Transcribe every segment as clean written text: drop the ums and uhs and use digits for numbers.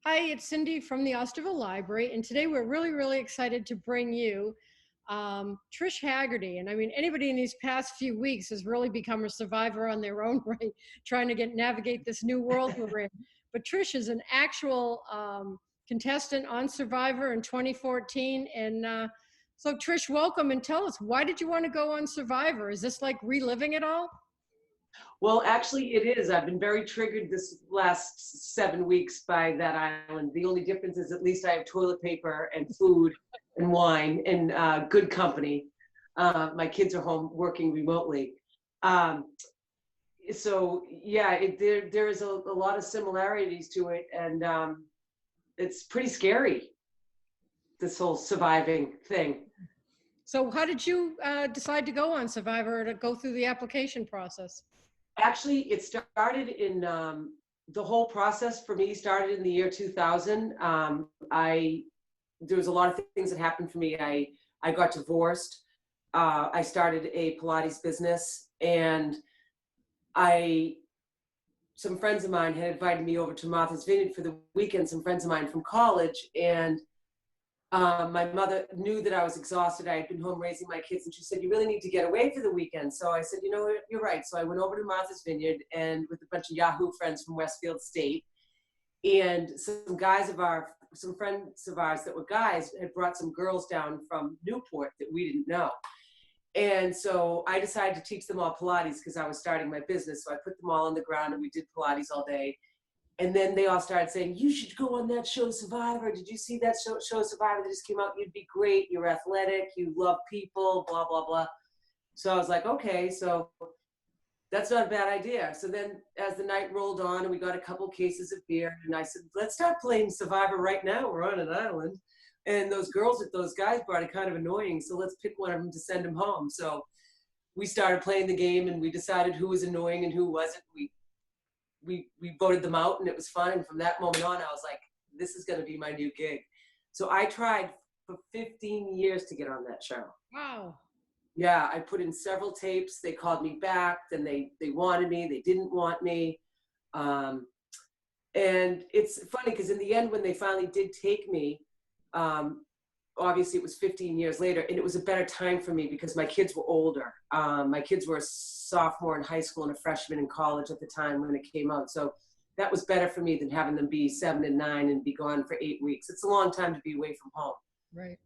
Hi, it's Cindy from the Osterville Library, and today we're really excited to bring you Trish Hegarty. And I mean, anybody in these past few weeks has really become a survivor on their own right, trying to navigate this new world we're in. But Trish is an actual contestant on Survivor in 2014. And so, Trish, welcome and tell us, why did you want to go on Survivor? Is this like reliving it all? Well, actually, it is. I've been very triggered this last 7 weeks by that island. The only difference is at least I have toilet paper and food and wine and good company. My kids are home working remotely. Um, so yeah, there is a lot of similarities to it, and it's pretty scary, this whole surviving thing. So, how did you decide to go on Survivor, to go through the application process? Actually, it started in the whole process for me started in the year 2000. There was a lot of things that happened for me. I got divorced. I started a Pilates business, and some friends of mine had invited me over to Martha's Vineyard for the weekend. Some friends of mine from college, and my mother knew that I was exhausted. I had been home raising my kids, and she said, "You really need to get away for the weekend." So I said, "You know what, you're right." So I went over to Martha's Vineyard and with a bunch of Yahoo friends from Westfield State, and some friends of ours that were guys had brought some girls down from Newport that we didn't know. And so I decided to teach them all Pilates because I was starting my business. So I put them all on the ground and we did Pilates all day. And then they all started saying, "You should go on that show Survivor. Did you see that show Survivor that just came out? You'd be great. You're athletic. You love people, blah, blah, blah." So I was like, okay, so that's not a bad idea. So then as the night rolled on and we got a couple cases of beer, and I said, "Let's start playing Survivor right now. We're on an island." And those girls that those guys brought are kind of annoying. So let's pick one of them to send them home. So we started playing the game and we decided who was annoying and who wasn't. We voted them out, and it was fun. And from that moment on, I was like, this is going to be my new gig. So I tried for 15 years to get on that show. Wow. Yeah, I put in several tapes. They called me back. Then they wanted me. They didn't want me. And it's funny because in the end, when they finally did take me, obviously it was 15 years later, and it was a better time for me because my kids were older. My kids were a sophomore in high school and a freshman in college at the time when it came out. So that was better for me than having them be 7 and 9 and be gone for 8 weeks. It's a long time to be away from home. Right.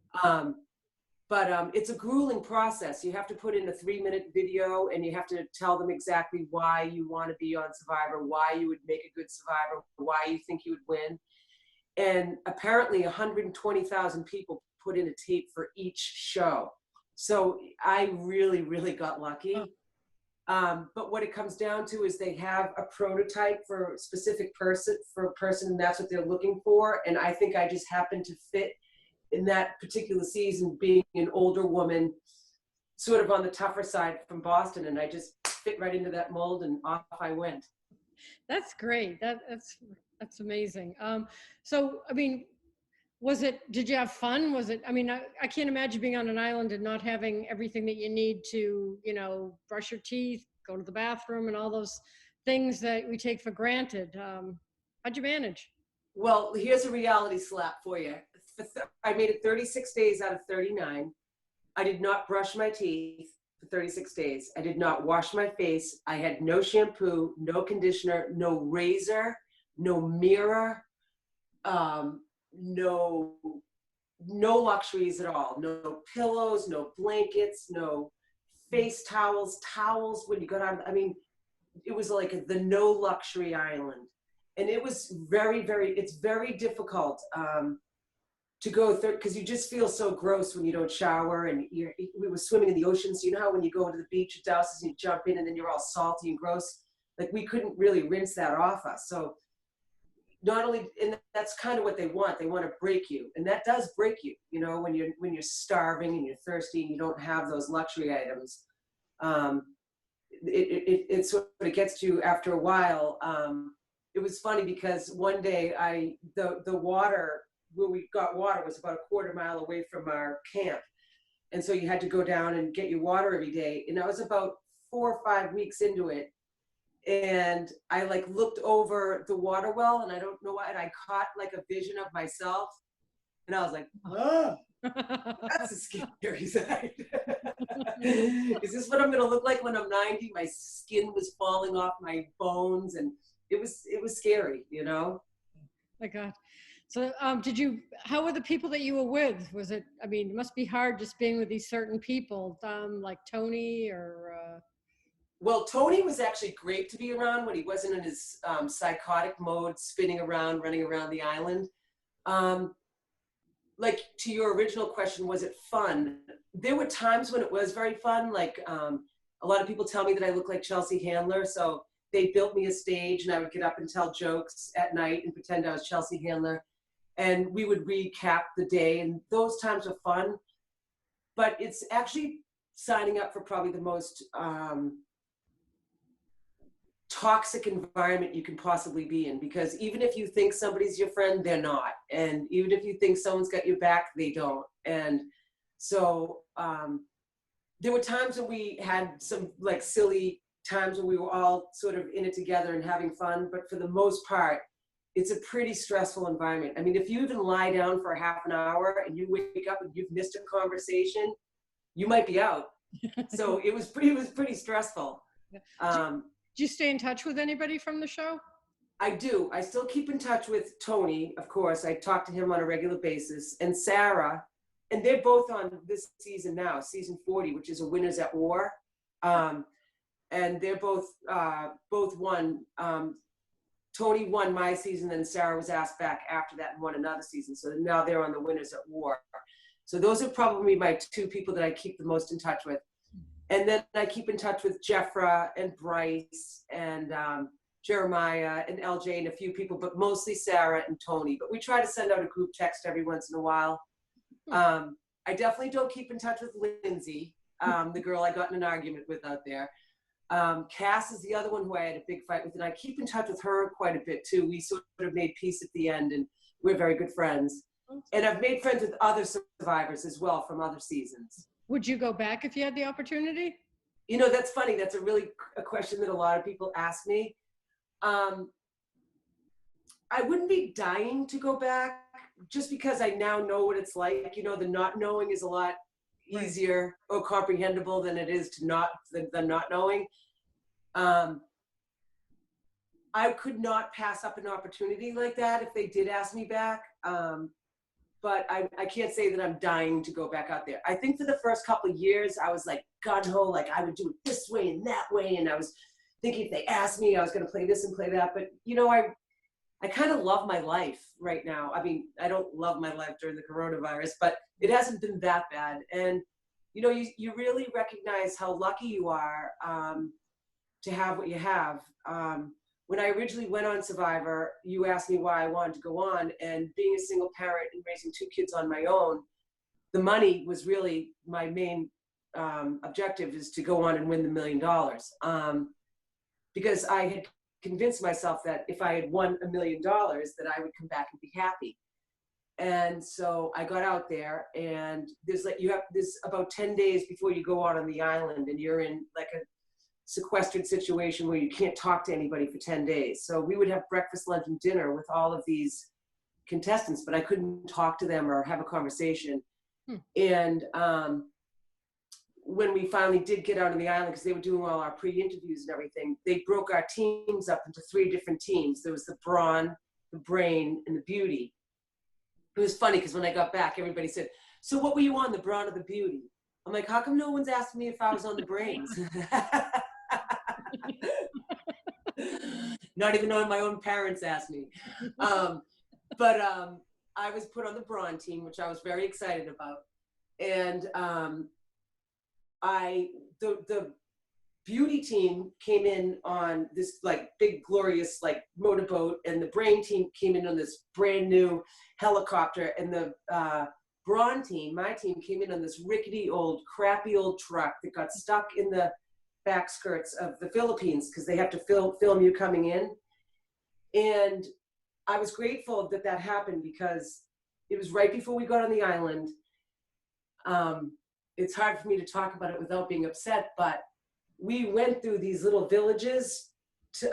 But it's a grueling process. You have to put in a 3-minute video, and you have to tell them exactly why you want to be on Survivor, why you would make a good Survivor, why you think you would win. And apparently 120,000 people put in a tape for each show. So I really got lucky. But what it comes down to is they have a prototype for a specific person, and that's what they're looking for. And I think I just happened to fit in that particular season, being an older woman, sort of on the tougher side from Boston. And I just fit right into that mold, and off I went. That's great. That's amazing. So, I mean, did you have fun? I can't imagine being on an island and not having everything that you need to, brush your teeth, go to the bathroom, and all those things that we take for granted. How'd you manage? Well, here's a reality slap for you. I made it 36 days out of 39. I did not brush my teeth for 36 days. I did not wash my face. I had no shampoo, no conditioner, no razor, no mirror, no luxuries at all. No pillows, no blankets, no face towels when you got out. It was like the no luxury island. And it was it's very difficult to go through, because you just feel so gross when you don't shower. And we were swimming in the ocean, so you know how when you go to the beach, it douses and you jump in and then you're all salty and gross. Like, we couldn't really rinse that off us. So not only, and that's kind of what they want to break you, and that does break you, when you're starving and you're thirsty and you don't have those luxury items. It sort of gets to you after a while. It was funny because one day the water, where we got water, was about a quarter mile away from our camp. And so you had to go down and get your water every day. And I was about 4 or 5 weeks into it. and I like looked over the water well, and I don't know why, and I caught like a vision of myself, and I was like, oh, that's a scary sight. Is this what I'm going to look like when I'm 90? My skin was falling off my bones, and it was scary, you know? My God. So, how were the people that you were with? Was it, I mean, it must be hard just being with these certain people, like Tony or, Well, Tony was actually great to be around when he wasn't in his psychotic mode, spinning around, running around the island. Um, like to your original question, was it fun? There were times when it was very fun. Like a lot of people tell me that I look like Chelsea Handler. So they built me a stage, and I would get up and tell jokes at night and pretend I was Chelsea Handler. And we would recap the day, and those times were fun. But it's actually signing up for probably the most toxic environment you can possibly be in, because even if you think somebody's your friend, they're not, and even if you think someone's got your back, they don't. And so there were times when we had some like silly times when we were all sort of in it together and having fun, but for the most part it's a pretty stressful environment. I mean, if you even lie down for a half an hour and you wake up and you've missed a conversation, you might be out. So it was pretty stressful. Do you stay in touch with anybody from the show? I do. I still keep in touch with Tony, of course. I talk to him on a regular basis, and Sarah, and they're both on this season now, season 40, which is a Winners at War. And they're both won. Tony won my season, and Sarah was asked back after that and won another season. So now they're on the Winners at War. So those are probably my two people that I keep the most in touch with. And then I keep in touch with Jeffra and Bryce and Jeremiah and LJ and a few people, but mostly Sarah and Tony. But we try to send out a group text every once in a while. I definitely don't keep in touch with Lindsay, the girl I got in an argument with out there. Cass is the other one who I had a big fight with, and I keep in touch with her quite a bit too. We sort of made peace at the end, and we're very good friends. And I've made friends with other survivors as well from other seasons. Would you go back if you had the opportunity? You know, that's funny. That's a question that a lot of people ask me. I wouldn't be dying to go back just because I now know what it's like. You know, the not knowing is a lot easier or comprehensible than it is to not knowing. I could not pass up an opportunity like that if they did ask me back. But I can't say that I'm dying to go back out there. I think for the first couple of years, I was like gung-ho, like I would do it this way and that way. And I was thinking if they asked me, I was going to play this and play that. But, you know, I kind of love my life right now. I mean, I don't love my life during the coronavirus, but it hasn't been that bad. And, you know, you really recognize how lucky you are to have what you have. When I originally went on Survivor, you asked me why I wanted to go on, and being a single parent and raising two kids on my own, the money was really my main objective, is to go on and win the $1 million. Because I had convinced myself that if I had won $1 million, that I would come back and be happy. And so I got out there, and there's about 10 days before you go out on the island, and you're in like a sequestered situation where you can't talk to anybody for 10 days. So we would have breakfast, lunch, and dinner with all of these contestants, but I couldn't talk to them or have a conversation. And when we finally did get out on the island, because they were doing all our pre-interviews and everything, they broke our teams up into 3 different teams. There was the Brawn, the Brain, and the Beauty. It was funny because when I got back, everybody said, so what were you on, the Brawn or the Beauty? I'm like, how come no one's asked me if I was on the Brains? Not even knowing my own parents asked me. But I was put on the Brawn team, which I was very excited about. And the Beauty team came in on this like big glorious like motorboat, and the Brain team came in on this brand new helicopter, and the Brawn team, my team, came in on this rickety old crappy old truck that got stuck in the back skirts of the Philippines because they have to film you coming in. And I was grateful that that happened because it was right before we got on the island. It's hard for me to talk about it without being upset, but we went through these little villages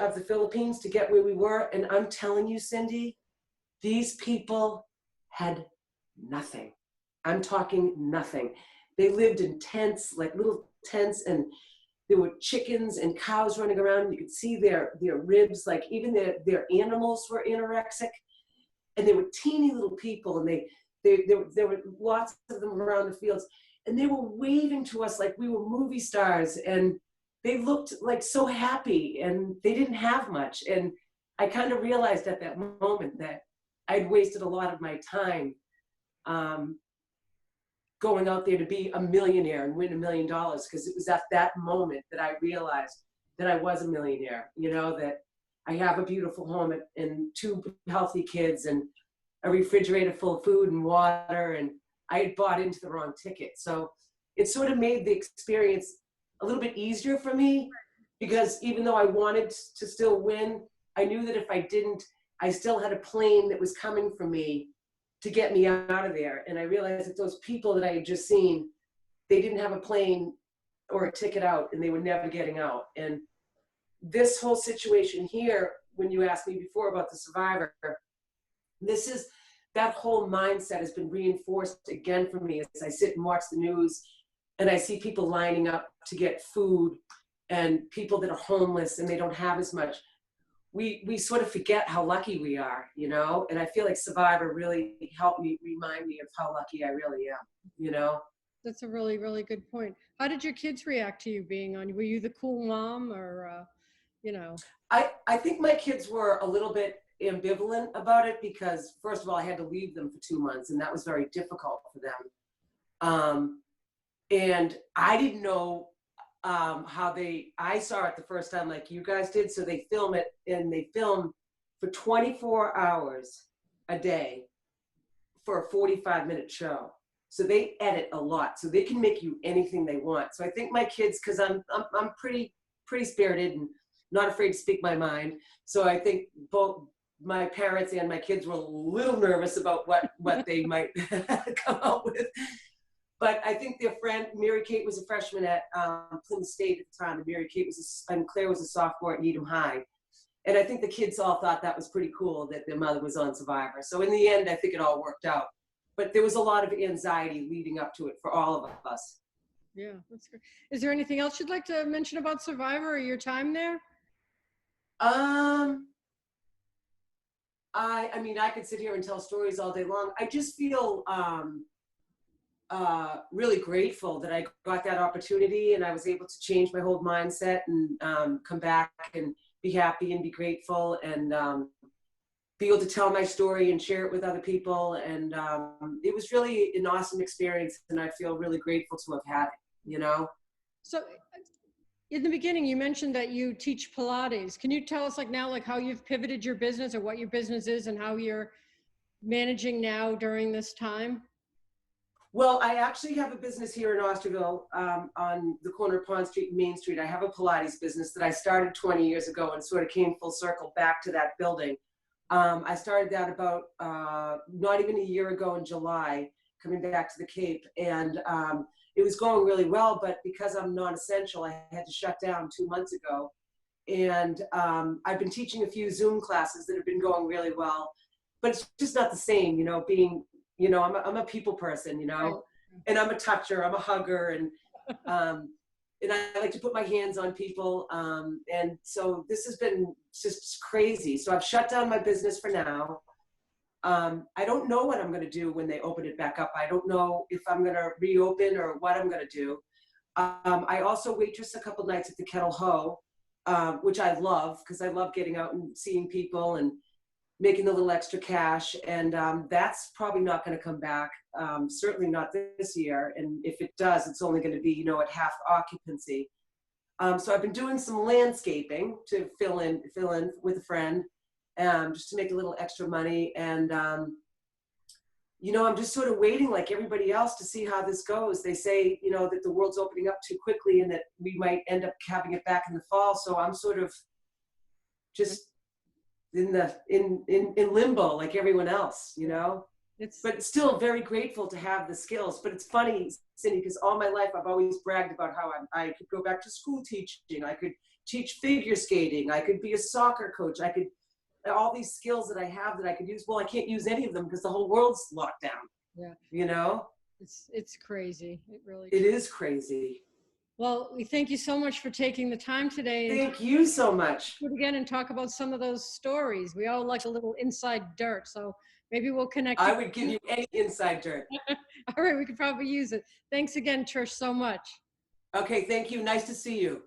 of the Philippines to get where we were. And I'm telling you, Cindy, these people had nothing. I'm talking nothing. They lived in tents, like little tents, and there were chickens and cows running around. You could see their ribs, like even their animals were anorexic. And they were teeny little people, and there were lots of them around the fields, and they were waving to us like we were movie stars, and they looked like so happy, and they didn't have much. And I kind of realized at that moment that I'd wasted a lot of my time going out there to be a millionaire and win $1 million, because it was at that moment that I realized that I was a millionaire, you know, that I have a beautiful home and 2 healthy kids and a refrigerator full of food and water, and I had bought into the wrong ticket. So it sort of made the experience a little bit easier for me, because even though I wanted to still win, I knew that if I didn't, I still had a plane that was coming for me to get me out of there. And I realized that those people that I had just seen, they didn't have a plane or a ticket out, and they were never getting out. And this whole situation here, when you asked me before about the survivor, that whole mindset has been reinforced again for me as I sit and watch the news, and I see people lining up to get food, and people that are homeless and they don't have as much. We sort of forget how lucky we are, you know? And I feel like Survivor really helped me remind me of how lucky I really am, you know? That's a really, really good point. How did your kids react to you being on? Were you the cool mom, or, you know? I think my kids were a little bit ambivalent about it, because first of all, I had to leave them for 2 months, and that was very difficult for them. And I didn't know I saw it the first time like you guys did. So they film it, and they film for 24 hours a day for a 45-minute show. So they edit a lot, so they can make you anything they want. So I think my kids, because I'm pretty spirited and not afraid to speak my mind. So I think both my parents and my kids were a little nervous about what they might come out with. But I think their friend, Mary Kate, was a freshman at Plymouth State at the time, and Mary Kate and Claire was a sophomore at Needham High. And I think the kids all thought that was pretty cool that their mother was on Survivor. So in the end, I think it all worked out. But there was a lot of anxiety leading up to it for all of us. Yeah, that's great. Is there anything else you'd like to mention about Survivor or your time there? I mean, I could sit here and tell stories all day long. I just feel really grateful that I got that opportunity, and I was able to change my whole mindset and come back and be happy and be grateful, and be able to tell my story and share it with other people. And it was really an awesome experience, and I feel really grateful to have had it, you know? So in the beginning, you mentioned that you teach Pilates. Can you tell us like how you've pivoted your business, or what your business is, and how you're managing now during this time? Well, I actually have a business here in Osterville on the corner of Pond Street and Main Street. I have a Pilates business that I started 20 years ago and sort of came full circle back to that building. I started that about not even a year ago in July, coming back to the Cape. And it was going really well, but because I'm non-essential, I had to shut down 2 months ago. And I've been teaching a few Zoom classes that have been going really well, but it's just not the same, you know, being, you know, I'm a people person, you know, and I'm a toucher, I'm a hugger, and I like to put my hands on people. And so this has been just crazy. So I've shut down my business for now. I don't know what I'm going to do when they open it back up. I don't know if I'm going to reopen or what I'm going to do. I also waitress a couple nights at the Kettle Ho, which I love, because I love getting out and seeing people and making a little extra cash. And that's probably not going to come back, certainly not this year. And if it does, it's only going to be, you know, at half occupancy. So I've been doing some landscaping to fill in with a friend, just to make a little extra money. And, you know, I'm just sort of waiting like everybody else to see how this goes. They say, you know, that the world's opening up too quickly and that we might end up having it back in the fall. So I'm sort of just in limbo like everyone else, you know? It's but still very grateful to have the skills. But it's funny, Cindy, because all my life I've always bragged about how I could go back to school teaching. I could teach figure skating. I could be a soccer coach. I could, all these skills that I have that I could use. Well, I can't use any of them because the whole world's locked down, yeah, you know? it's crazy. It really It truly. is crazy. Well, we thank you so much for taking the time today and Thank you so much. do it again and talk about some of those stories. We all like a little inside dirt, so maybe we'll connect I again. would give you any inside dirt. All right, we could probably use it. Thanks again, Trish, so much. Okay, thank you. Nice to see you.